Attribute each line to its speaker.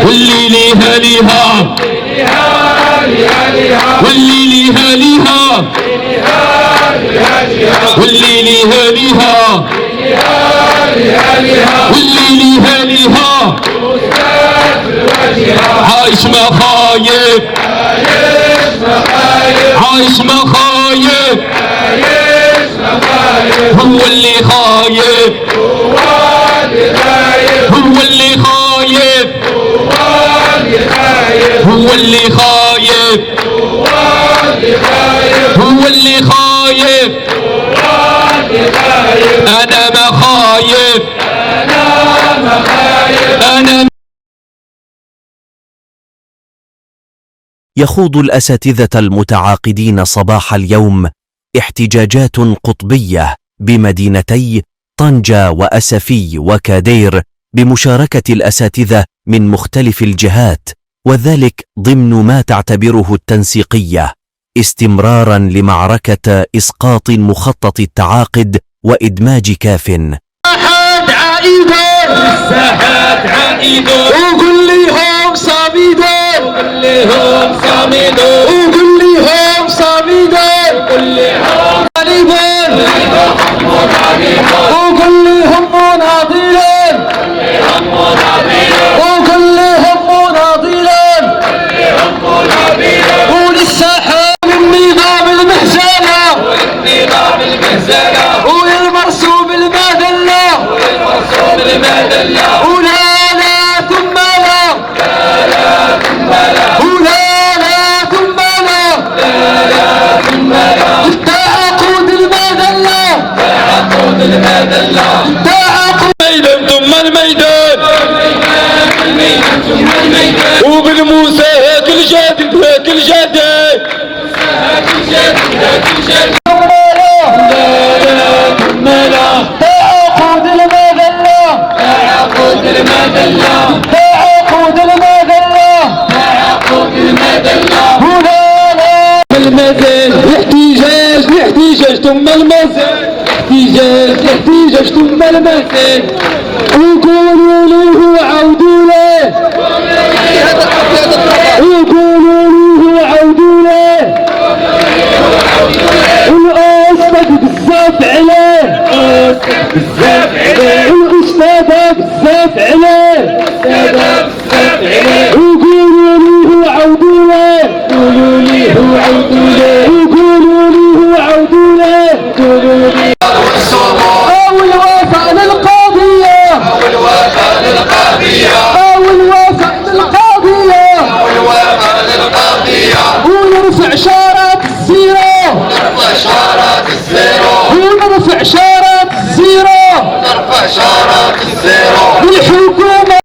Speaker 1: واللي ليها ليها واللي ليها ليها واللي ليها ليها واللي ليها ليها عايش ما خايف عايش ما خايف هو اللي خايف هو اللي خايف هو اللي خايف هو اللي خايف أنا ما خايف أنا.
Speaker 2: يخوض الأساتذة المتعاقدين صباح اليوم احتجاجات قطبية بمدينتي طنجة وأسفي وكادير بمشاركة الأساتذة من مختلف الجهات، وذلك ضمن ما تعتبره التنسيقية استمرارا لمعركة إسقاط مخطط التعاقد وإدماج كاف.
Speaker 1: الساحات عائدون وقل ليهم صامدون وقل ليهم صامدون وقل ليهم صامدون وقل ليهم غالبون وقل ليهم مناضلون وقل ليهم مناضلون وللساحات النظام المهزلة والمرسوم المذلة ولا لا ثم لا ولا لا ثم لا تعاقد المذلة تعاقد ميدان ثم الميدان وبالموسى هاك الجديد هاك الجديد تعاقد المذلة تعاقد المذلة هنا لا المثل احتجاج ثم المثل احتجاج ثم المثل وقولوا له عودوا له وقولوا له عودوا له والأستاذ بزاف عليه والأستاذ بزاف عليه وقولوا له عودوا له وقولوا له عودوا له أو الوفاء للقضية ونرفع شارات الزيرو ونرفع شارات الزيرو